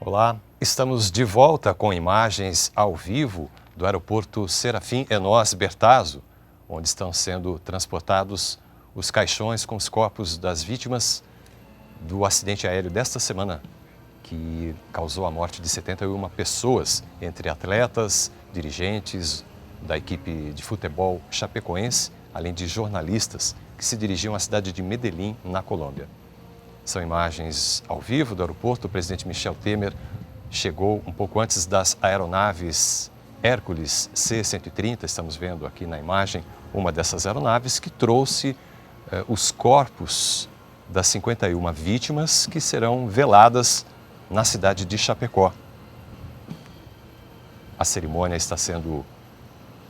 Olá, estamos de volta com imagens ao vivo do aeroporto Serafim Enoz Bertazzo, onde estão sendo transportados os caixões com os corpos das vítimas do acidente aéreo desta semana, que causou a morte de 71 pessoas, entre atletas, dirigentes da equipe de futebol chapecoense, além de jornalistas que se dirigiam à cidade de Medellín, na Colômbia. São imagens ao vivo do aeroporto. O presidente Michel Temer chegou um pouco antes das aeronaves Hércules C-130. Estamos vendo aqui na imagem uma dessas aeronaves que trouxe os corpos das 51 vítimas que serão veladas na cidade de Chapecó. A cerimônia está sendo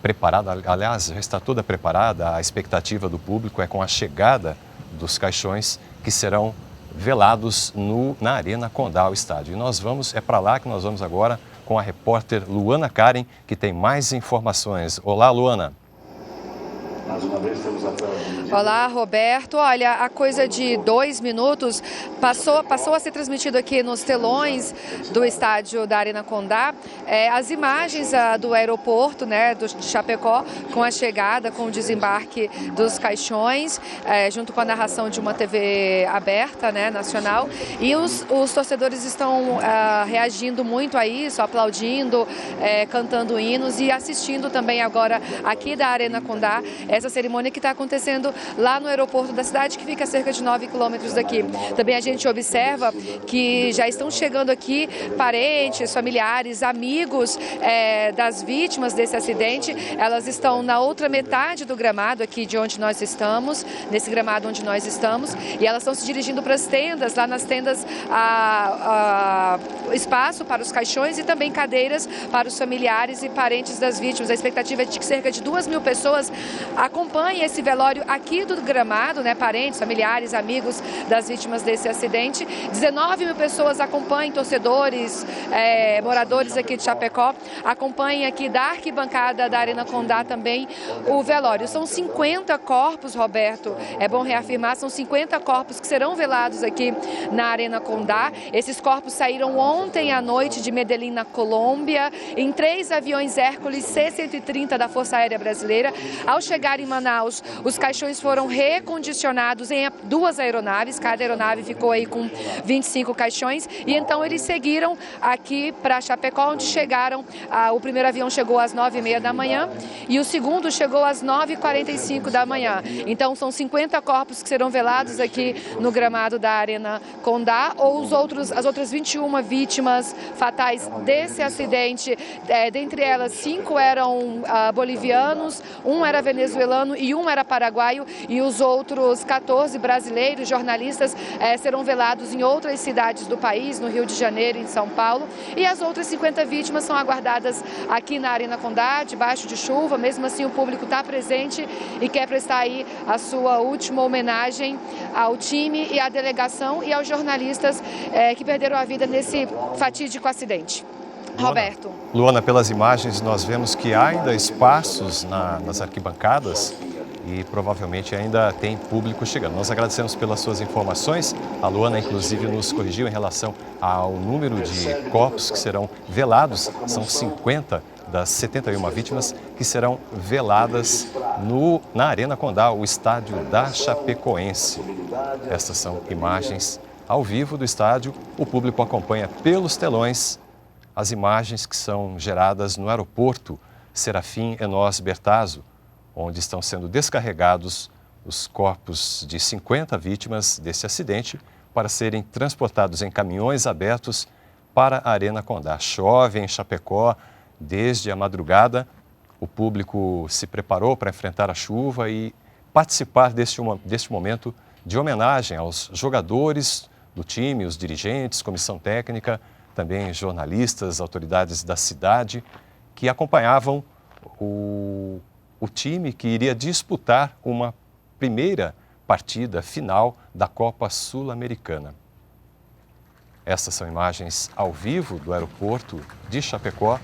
preparada, aliás, já está toda preparada. A expectativa do público é com a chegada dos caixões que serão velados na Arena Condá, ao estádio. E é para lá que nós vamos agora com a repórter Luana Karen, que tem mais informações. Olá, Luana. Mais uma vez temos a tela. Olá, Roberto. Olha, a coisa de 2 minutos passou a ser transmitido aqui nos telões do estádio da Arena Condá as imagens do aeroporto, né, de Chapecó, com a chegada, com o desembarque dos caixões, junto com a narração de uma TV aberta, né, nacional. E os torcedores estão reagindo muito a isso, aplaudindo, cantando hinos e assistindo também agora aqui da Arena Condá essa cerimônia que está acontecendo lá no aeroporto da cidade, que fica a cerca de 9 quilômetros daqui. Também a gente observa que já estão chegando aqui parentes, familiares, amigos das vítimas desse acidente. Elas estão na outra metade do gramado aqui de onde nós estamos, nesse gramado onde nós estamos, e elas estão se dirigindo para as tendas. Lá nas tendas há espaço para os caixões e também cadeiras para os familiares e parentes das vítimas. A expectativa é de que cerca de 2.000 pessoas acompanhem esse velório aqui do gramado, né, parentes, familiares, amigos das vítimas desse acidente. 19.000 pessoas acompanham, torcedores, moradores aqui de Chapecó, acompanhem aqui da arquibancada da Arena Condá também o velório. São 50 corpos, Roberto, é bom reafirmar, são 50 corpos que serão velados aqui na Arena Condá. Esses corpos saíram ontem à noite de Medellín, na Colômbia, em 3 aviões Hércules C-130 da Força Aérea Brasileira. Ao chegar em Manaus, os caixões foram recondicionados em 2 aeronaves, cada aeronave ficou aí com 25 caixões, e então eles seguiram aqui para Chapecó, onde chegaram. O primeiro avião chegou às 9h30 da manhã e o segundo chegou às 9h45 da manhã. Então são 50 corpos que serão velados aqui no gramado da Arena Condá, ou as outras 21 vítimas fatais desse acidente. Dentre elas, 5 eram bolivianos, 1 era venezuelano e 1 era paraguaio, e os outros 14 brasileiros, jornalistas, serão velados em outras cidades do país, no Rio de Janeiro e em São Paulo. E as outras 50 vítimas são aguardadas aqui na Arena Condá, debaixo de chuva. Mesmo assim, o público está presente e quer prestar aí a sua última homenagem ao time e à delegação e aos jornalistas que perderam a vida nesse fatídico acidente. Roberto. Luana, pelas imagens nós vemos que há ainda espaços nas arquibancadas e provavelmente ainda tem público chegando. Nós agradecemos pelas suas informações. A Luana, inclusive, nos corrigiu em relação ao número de corpos que serão velados. São 50 das 71 vítimas que serão veladas na Arena Condá, o estádio da Chapecoense. Estas são imagens ao vivo do estádio. O público acompanha pelos telões as imagens que são geradas no aeroporto Serafim Enoz Bertazzo, onde estão sendo descarregados os corpos de 50 vítimas desse acidente para serem transportados em caminhões abertos para a Arena Condá. Chove em Chapecó desde a madrugada. O público se preparou para enfrentar a chuva e participar deste momento de homenagem aos jogadores do time, os dirigentes, comissão técnica, também jornalistas, autoridades da cidade, que acompanhavam o time que iria disputar uma primeira partida final da Copa Sul-Americana. Essas são imagens ao vivo do aeroporto de Chapecó.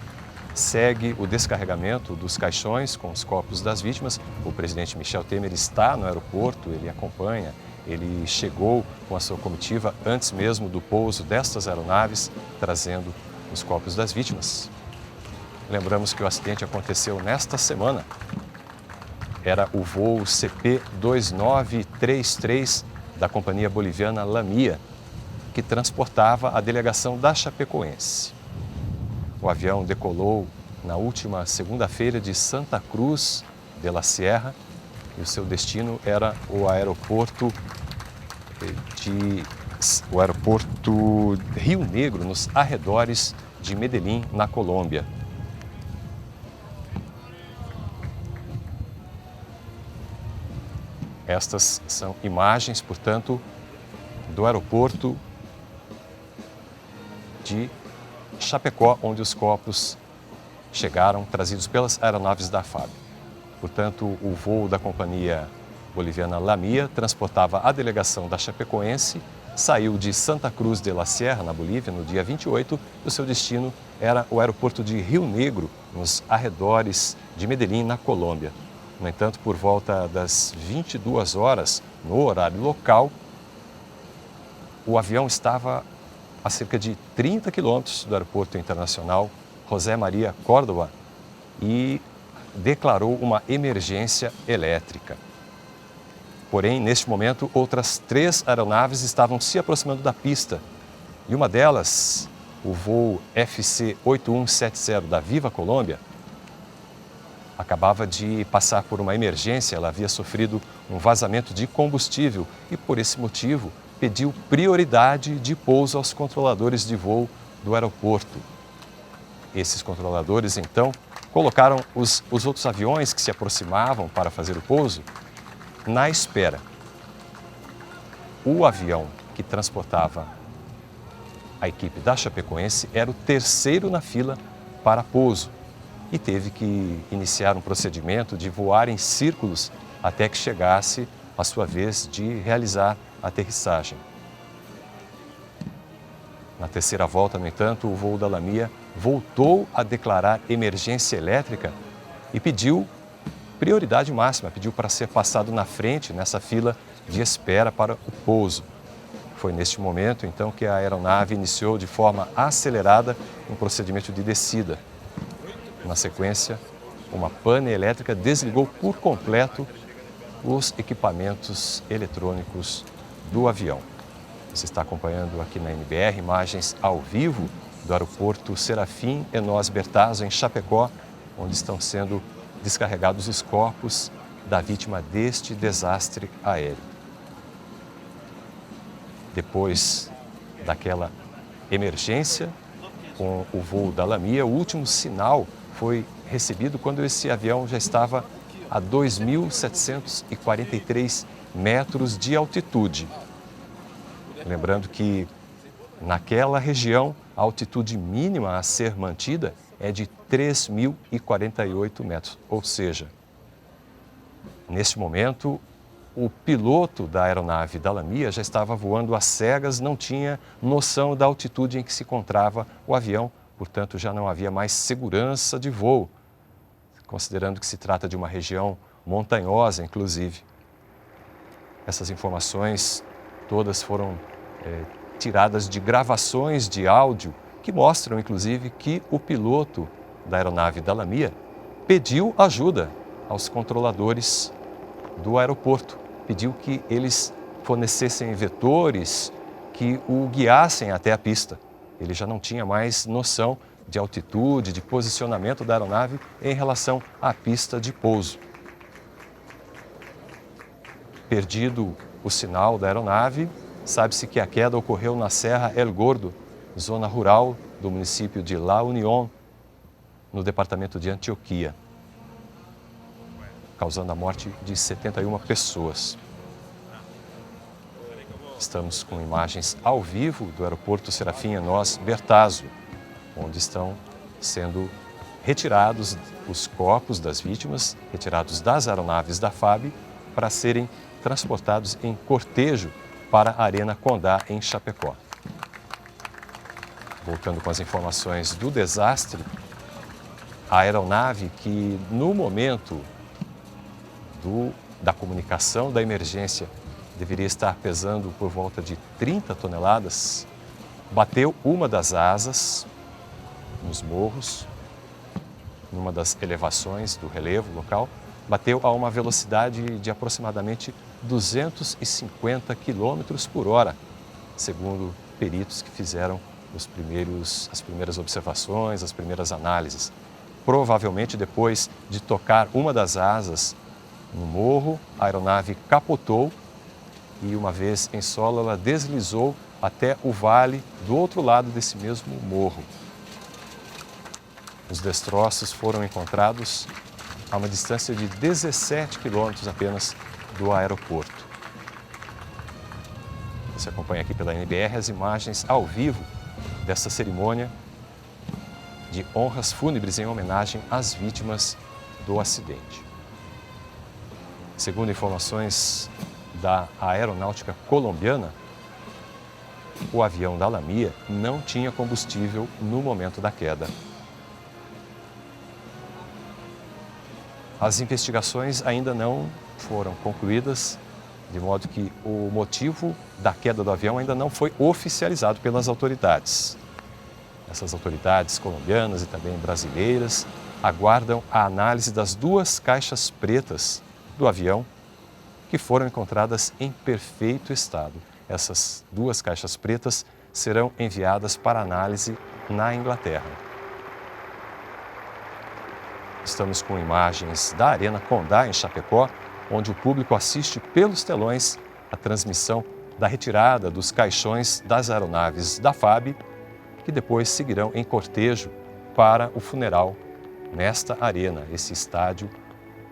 Segue o descarregamento dos caixões com os corpos das vítimas. O presidente Michel Temer está no aeroporto, ele acompanha Ele chegou com a sua comitiva antes mesmo do pouso destas aeronaves, trazendo os corpos das vítimas. Lembramos que o acidente aconteceu nesta semana. Era o voo CP-2933 da companhia boliviana Lamia, que transportava a delegação da Chapecoense. O avião decolou na última segunda-feira de Santa Cruz de la Sierra e o seu destino era o aeroporto Rio Negro, nos arredores de Medellín, na Colômbia. Estas são imagens, portanto, do aeroporto de Chapecó, onde os corpos chegaram, trazidos pelas aeronaves da FAB. Portanto, o voo da companhia boliviana Lamia transportava a delegação da Chapecoense, saiu de Santa Cruz de la Sierra, na Bolívia, no dia 28, e o seu destino era o aeroporto de Rio Negro, nos arredores de Medellín, na Colômbia. No entanto, por volta das 22 horas, no horário local, o avião estava a cerca de 30 quilômetros do aeroporto internacional José Maria Córdoba e declarou uma emergência elétrica. Porém, neste momento, outras 3 aeronaves estavam se aproximando da pista e uma delas, o voo FC-8170 da Viva Colômbia, acabava de passar por uma emergência. Ela havia sofrido um vazamento de combustível e, por esse motivo, pediu prioridade de pouso aos controladores de voo do aeroporto. Esses controladores, então, colocaram os outros aviões que se aproximavam para fazer o pouso na espera. O avião que transportava a equipe da Chapecoense era o terceiro na fila para pouso e teve que iniciar um procedimento de voar em círculos até que chegasse a sua vez de realizar a aterrissagem. Na terceira volta, no entanto, o voo da Lamia voltou a declarar emergência elétrica e pediu prioridade máxima, pediu para ser passado na frente nessa fila de espera para o pouso. Foi neste momento, então, que a aeronave iniciou de forma acelerada um procedimento de descida. Na sequência, uma pane elétrica desligou por completo os equipamentos eletrônicos do avião. Você está acompanhando aqui na NBR imagens ao vivo do aeroporto Serafim Enos Bertazzo, em Chapecó, onde estão sendo descarregados os corpos da vítima deste desastre aéreo. Depois daquela emergência com o voo da Lamia, o último sinal foi recebido quando esse avião já estava a 2.743 metros de altitude. Lembrando que naquela região a altitude mínima a ser mantida é de 3.048 metros, ou seja, neste momento o piloto da aeronave da Lamia já estava voando às cegas, não tinha noção da altitude em que se encontrava o avião, portanto já não havia mais segurança de voo, considerando que se trata de uma região montanhosa, inclusive. Essas informações todas foram tiradas de gravações de áudio que mostram, inclusive, que o piloto da aeronave da Lamia pediu ajuda aos controladores do aeroporto, pediu que eles fornecessem vetores que o guiassem até a pista. Ele já não tinha mais noção de altitude, de posicionamento da aeronave em relação à pista de pouso. Perdido o sinal da aeronave, sabe-se que a queda ocorreu na Serra El Gordo, zona rural do município de La Unión, no departamento de Antioquia, causando a morte de 71 pessoas. Estamos com imagens ao vivo do aeroporto Serafim Enos Bertazzo, onde estão sendo retirados os corpos das vítimas, retirados das aeronaves da FAB, para serem transportados em cortejo para a Arena Condá, em Chapecó. Voltando com as informações do desastre, a aeronave que, no momento da comunicação da emergência, deveria estar pesando por volta de 30 toneladas, bateu uma das asas nos morros, numa das elevações do relevo local, bateu a uma velocidade de aproximadamente 250 km por hora, segundo peritos que fizeram as primeiras observações, as primeiras análises. Provavelmente depois de tocar uma das asas no morro, a aeronave capotou e, uma vez em solo, ela deslizou até o vale do outro lado desse mesmo morro. Os destroços foram encontrados a uma distância de 17 quilômetros apenas do aeroporto. Você acompanha aqui pela NBR as imagens ao vivo dessa cerimônia de honras fúnebres em homenagem às vítimas do acidente. Segundo informações da Aeronáutica Colombiana, o avião da Lamia não tinha combustível no momento da queda. As investigações ainda não foram concluídas, de modo que o motivo da queda do avião ainda não foi oficializado pelas autoridades. Essas autoridades colombianas e também brasileiras aguardam a análise das duas caixas pretas do avião, que foram encontradas em perfeito estado. Essas duas caixas pretas serão enviadas para análise na Inglaterra. Estamos com imagens da Arena Condá, em Chapecó, onde o público assiste pelos telões a transmissão da retirada dos caixões das aeronaves da FAB, que depois seguirão em cortejo para o funeral nesta arena, esse estádio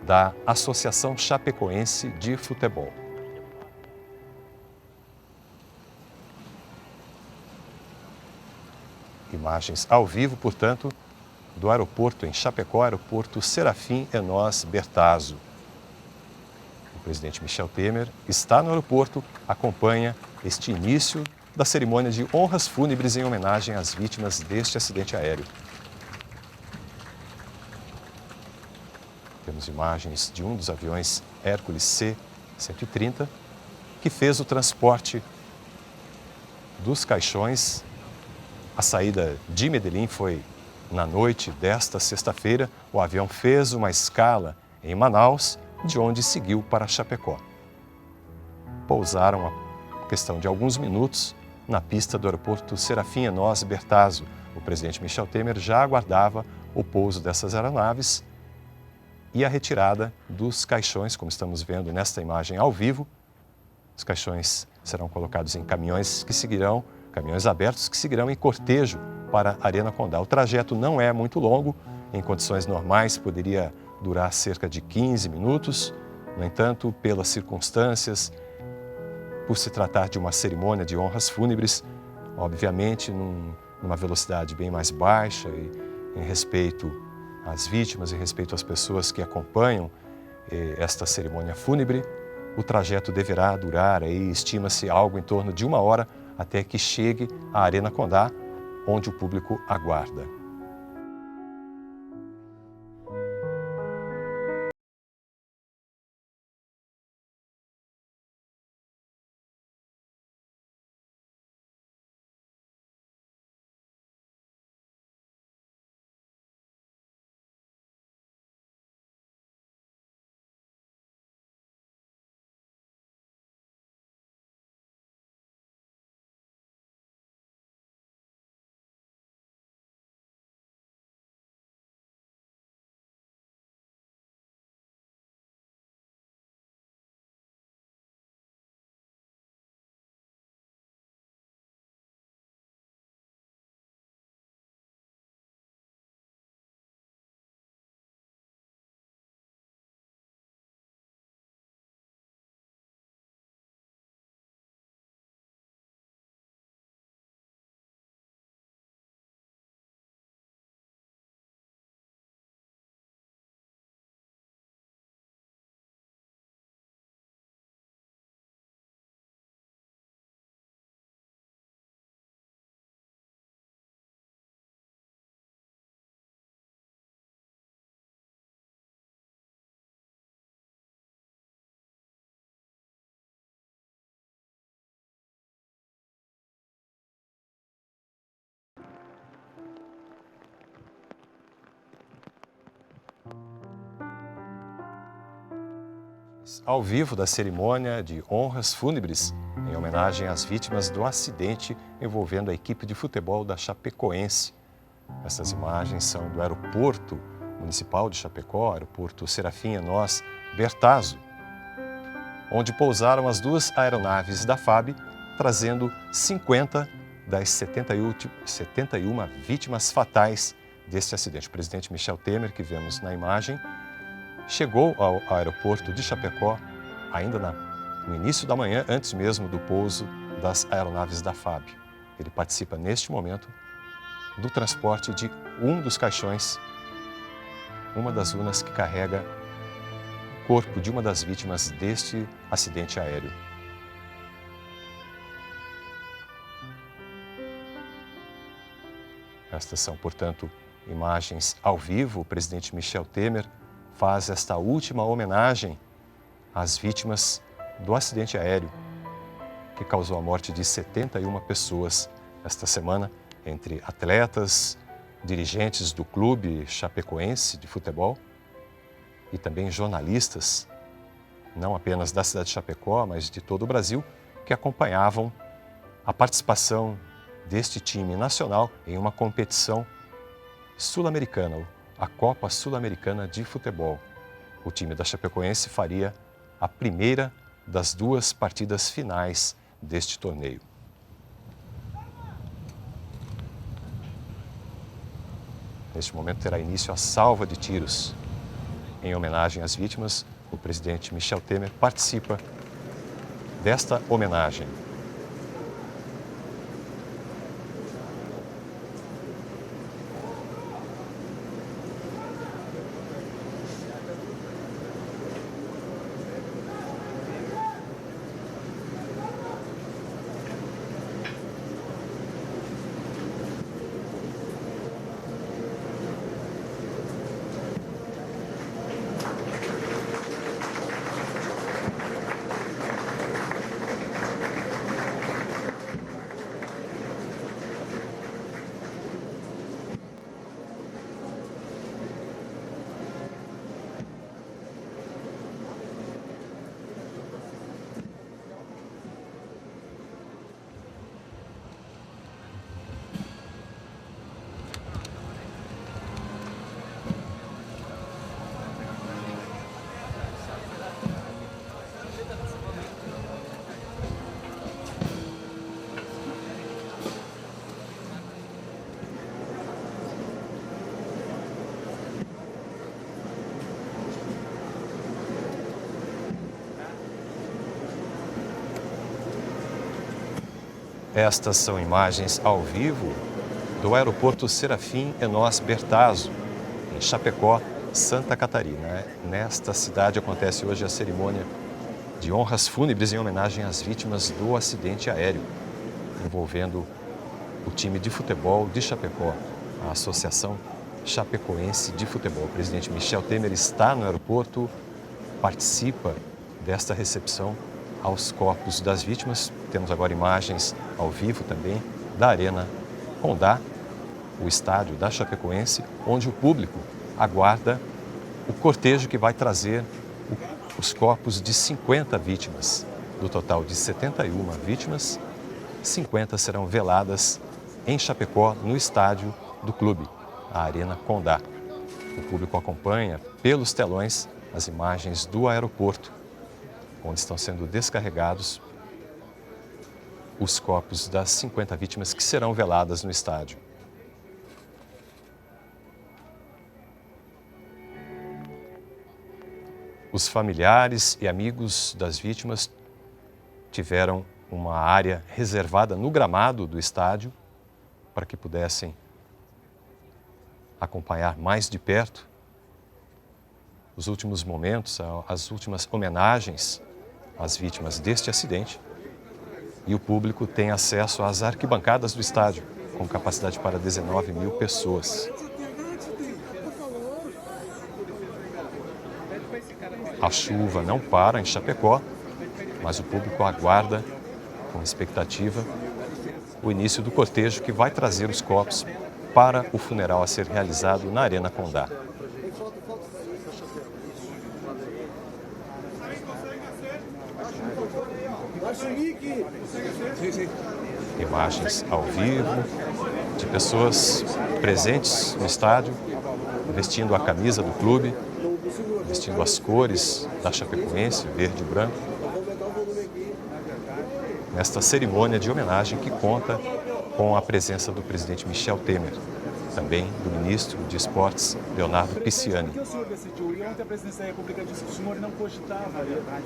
da Associação Chapecoense de Futebol. Imagens ao vivo, portanto, do aeroporto em Chapecó, aeroporto Serafim Enós Bertazzo. O presidente Michel Temer está no aeroporto, acompanha este início da cerimônia de honras fúnebres em homenagem às vítimas deste acidente aéreo. Temos imagens de um dos aviões Hércules C-130, que fez o transporte dos caixões. A saída de Medellín foi na noite desta sexta-feira. O avião fez uma escala em Manaus, de onde seguiu para Chapecó. Pousaram a questão de alguns minutos na pista do aeroporto Serafim Enós Bertazzo. O presidente Michel Temer já aguardava o pouso dessas aeronaves e a retirada dos caixões, como estamos vendo nesta imagem ao vivo. Os caixões serão colocados em caminhões abertos que seguirão em cortejo para a Arena Condá. O trajeto não é muito longo, em condições normais poderia durar cerca de 15 minutos. No entanto, pelas circunstâncias, por se tratar de uma cerimônia de honras fúnebres, obviamente numa velocidade bem mais baixa e em respeito às vítimas, em respeito às pessoas que acompanham esta cerimônia fúnebre, o trajeto deverá durar, estima-se, algo em torno de 1 hora até que chegue à Arena Condá, onde o público aguarda. ao vivo da cerimônia de honras fúnebres em homenagem às vítimas do acidente envolvendo a equipe de futebol da Chapecoense. Essas imagens são do aeroporto municipal de Chapecó, aeroporto Serafim Enós Bertazzo, onde pousaram as duas aeronaves da FAB, trazendo 50 das 71 vítimas fatais deste acidente. O presidente Michel Temer, que vemos na imagem, chegou ao aeroporto de Chapecó ainda no início da manhã, antes mesmo do pouso das aeronaves da FAB. Ele participa neste momento do transporte de um dos caixões, uma das urnas que carrega o corpo de uma das vítimas deste acidente aéreo. Estas são, portanto, imagens ao vivo. O presidente Michel Temer faz esta última homenagem às vítimas do acidente aéreo que causou a morte de 71 pessoas esta semana, entre atletas, dirigentes do clube chapecoense de futebol e também jornalistas, não apenas da cidade de Chapecó, mas de todo o Brasil, que acompanhavam a participação deste time nacional em uma competição sul-americana, a Copa Sul-Americana de Futebol. O time da Chapecoense faria a primeira das duas partidas finais deste torneio. Neste momento terá início a salva de tiros. Em homenagem às vítimas, o presidente Michel Temer participa desta homenagem. Estas são imagens ao vivo do aeroporto Serafim Enós Bertazzo, em Chapecó, Santa Catarina. Nesta cidade acontece hoje a cerimônia de honras fúnebres em homenagem às vítimas do acidente aéreo envolvendo o time de futebol de Chapecó, a Associação Chapecoense de Futebol. O presidente Michel Temer está no aeroporto, participa desta recepção aos corpos das vítimas. Temos agora imagens ao vivo também da Arena Condá, o estádio da Chapecoense, onde o público aguarda o cortejo que vai trazer os corpos de 50 vítimas. Do total de 71 vítimas, 50 serão veladas em Chapecó, no estádio do clube, a Arena Condá. O público acompanha pelos telões as imagens do aeroporto, onde estão sendo descarregados os corpos das 50 vítimas que serão veladas no estádio. Os familiares e amigos das vítimas tiveram uma área reservada no gramado do estádio para que pudessem acompanhar mais de perto os últimos momentos, as últimas homenagens às vítimas deste acidente. E o público tem acesso às arquibancadas do estádio, com capacidade para 19 mil pessoas. A chuva não para em Chapecó, mas o público aguarda com expectativa o início do cortejo que vai trazer os corpos para o funeral a ser realizado na Arena Condá. Imagens ao vivo de pessoas presentes no estádio, vestindo a camisa do clube, vestindo as cores da Chapecoense, verde e branco, nesta cerimônia de homenagem que conta com a presença do presidente Michel Temer, também do ministro de Esportes, Leonardo Pisciani. O que o senhor decidiu? E ontem a presidência da República disse que o senhor não cogitava a verdade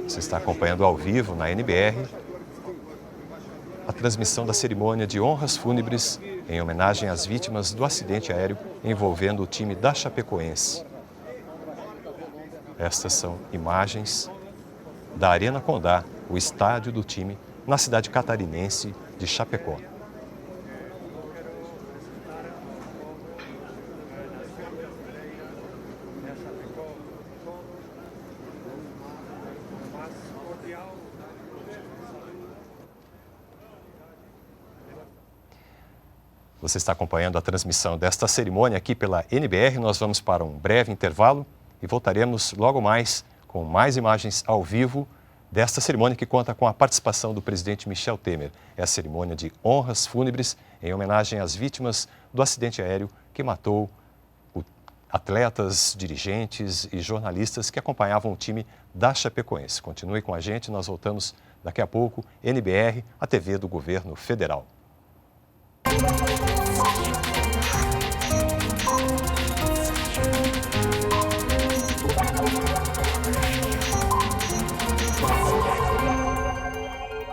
Você está acompanhando ao vivo na NBR a transmissão da cerimônia de honras fúnebres em homenagem às vítimas do acidente aéreo envolvendo o time da Chapecoense. Estas são imagens da Arena Condá, o estádio do time, na cidade catarinense de Chapecó. Você está acompanhando a transmissão desta cerimônia aqui pela NBR. Nós vamos para um breve intervalo e voltaremos logo mais com mais imagens ao vivo desta cerimônia que conta com a participação do presidente Michel Temer. É a cerimônia de honras fúnebres em homenagem às vítimas do acidente aéreo que matou atletas, dirigentes e jornalistas que acompanhavam o time da Chapecoense. Continue com a gente, nós voltamos daqui a pouco. NBR, a TV do Governo Federal.